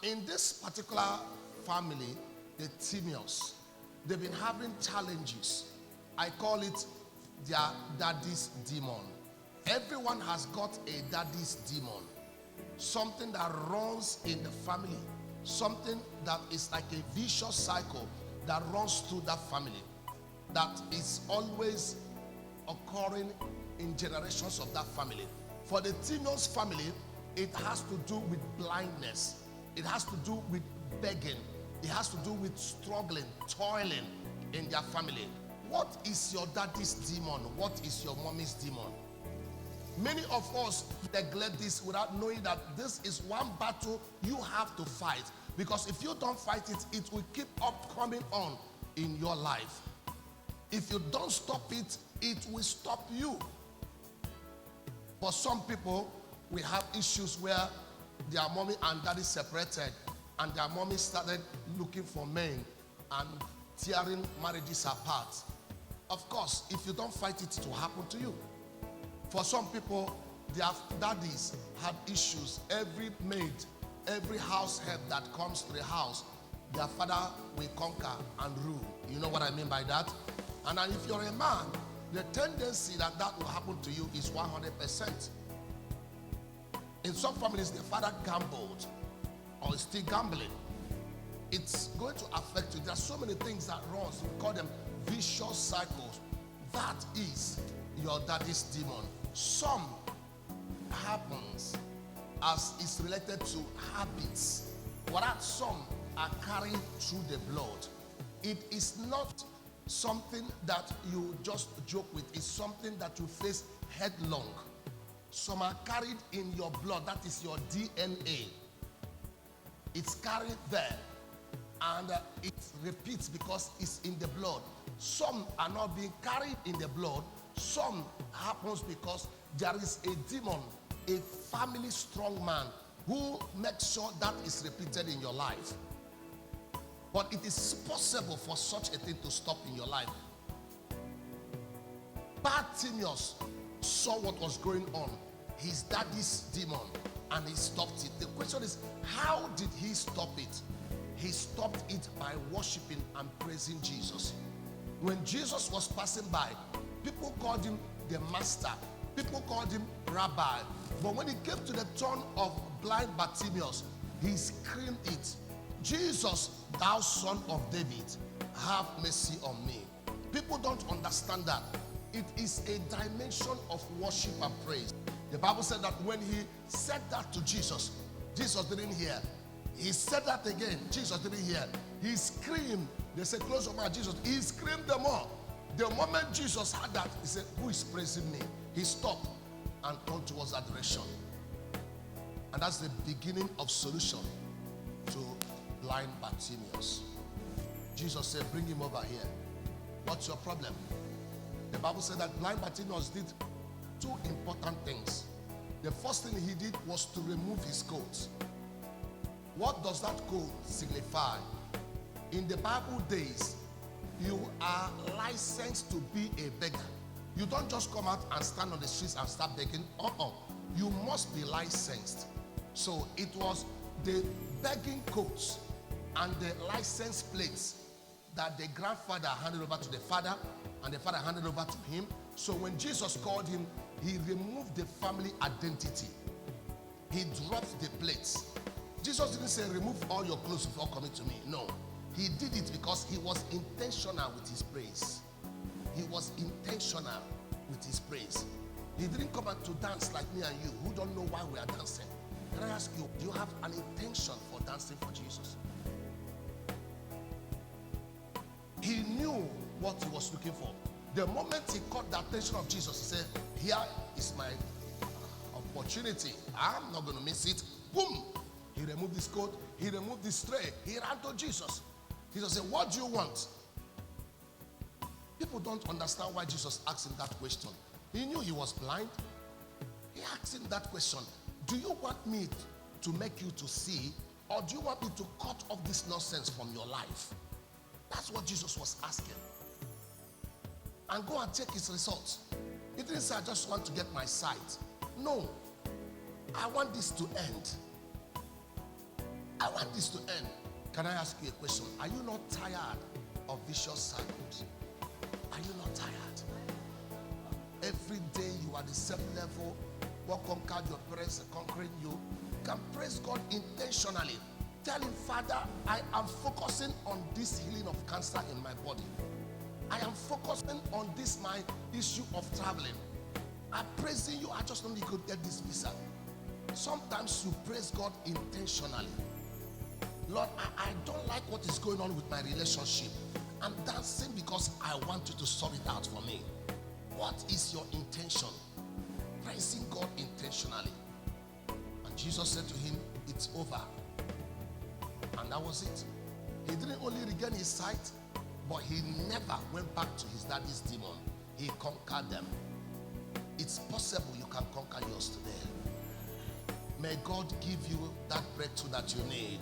in this particular family, the Timaeus, they've been having challenges. I call it their daddy's demon. Everyone has got a daddy's demon. Something that runs in the family. Something that is like a vicious cycle that runs through that family. That is always occurring in generations of that family. For the Timaeus family, it has to do with blindness. It has to do with begging. It has to do with struggling, toiling in their family. What is your daddy's demon? What is your mommy's demon? Many of us neglect this without knowing that this is one battle you have to fight. Because if you don't fight it, it will keep up coming on in your life. If you don't stop it, it will stop you. For some people, we have issues where their mommy and daddy separated, and their mommy started looking for men and tearing marriages apart. Of course, if you don't fight it, it will happen to you. For some people, their daddies have issues. Every maid, every house help that comes to the house, their father will conquer and rule. You know what I mean by that? And then if you're a man, the tendency that that will happen to you is 100%. In some families, the father gambled or is still gambling. It's going to affect you. There are so many things that runs. We call them vicious cycles. That is your daddy's demon. Some happens as is related to habits, whereas some are carried through the blood. It is not something that you just joke with. It's something that you face headlong. Some are carried in your blood. That is your DNA. It's carried there, and it repeats because it's in the blood. Some are not being carried in the blood. Some happens because there is a demon, a family strong man who makes sure that is repeated in your life. But it is possible for such a thing to stop in your life. Timaeus saw what was going on, his daddy's demon, and he stopped it. The question is, how did he stop it? He stopped it by worshiping and praising Jesus. When Jesus was passing by, people called him the master. People called him rabbi. But when he came to the turn of blind Bartimaeus, he screamed it, Jesus, thou son of David, have mercy on me. People don't understand that. It is a dimension of worship and praise. The Bible said that when he said that to Jesus, Jesus didn't hear. He said that again, Jesus didn't hear. He screamed. They said, close your mouth, Jesus. He screamed them more. The moment Jesus had that, he said, who is praising me? He stopped and turned towards that direction. And that's the beginning of solution to blind Bartimaeus. Jesus said, bring him over here. What's your problem? The Bible said that blind Bartimaeus did two important things. The first thing he did was to remove his coat. What does that coat signify? In the Bible days, you are licensed to be a beggar. You don't just come out and stand on the streets and start begging. You must be licensed. So it was the begging coats and the license plates that the grandfather handed over to the father, and the father handed over to him. So when Jesus called him, he removed the family identity. He dropped the plates. Jesus didn't say, remove all your clothes before coming to me. No. He did it because he was intentional with his praise. He was intentional with his praise. He didn't come out to dance like me and you who don't know why we are dancing. Can I ask you, do you have an intention for dancing for Jesus? He knew what he was looking for. The moment he caught the attention of Jesus, he said, here is my opportunity. I'm not going to miss it. Boom! He removed his coat. He removed his tray. He ran to Jesus. Jesus said, what do you want? People don't understand why Jesus asked him that question. He knew he was blind. He asked him that question. Do you want me to make you to see, or do you want me to cut off this nonsense from your life? That's what Jesus was asking. And go and take his results. He didn't say, I just want to get my sight. No. I want this to end. I want this to end. Can I ask you a question? Are you not tired of vicious cycles? Are you not tired? Every day you are the same level. What conquered your parents are conquering you. You can praise God intentionally. Tell him, Father, I am focusing on this healing of cancer in my body. I am focusing on this, my issue of traveling. I'm praising you. I just only could get this visa. Sometimes you praise God intentionally. Lord, I don't like what is going on with my relationship. I'm dancing because I want you to sort it out for me. What is your intention? Praising God intentionally. And Jesus said to him, it's over. And that was it. He didn't only regain his sight, but he never went back to his daddy's demon. He conquered them. It's possible you can conquer yours today. May God give you that breakthrough that you need.